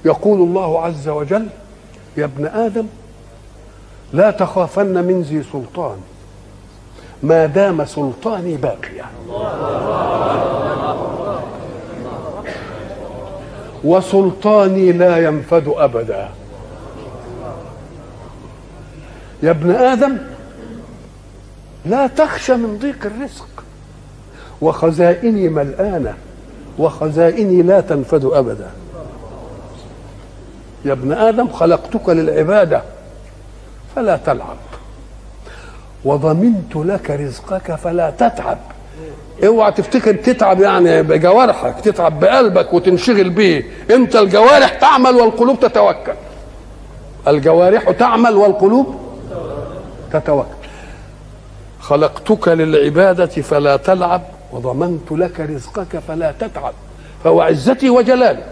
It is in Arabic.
يقول الله عز وجل: يا ابن آدم لا تخافن من ذي سلطان ما دام سلطاني باقيا، وسلطاني لا ينفد أبدا. يا ابن آدم لا تخشى من ضيق الرزق، وخزائني ملآنة وخزائني لا تنفد أبدا. يا ابن آدم خلقتك للعبادة فلا تلعب، وضمنت لك رزقك فلا تتعب. اوعى تفتكر تتعب يعني بجوارحك، تتعب بقلبك وتنشغل به. انت الجوارح تعمل والقلوب تتوكل، الجوارح تعمل والقلوب تتوكل. خلقتك للعبادة فلا تلعب، وضمنت لك رزقك فلا تتعب. فهو عزتي وجلالي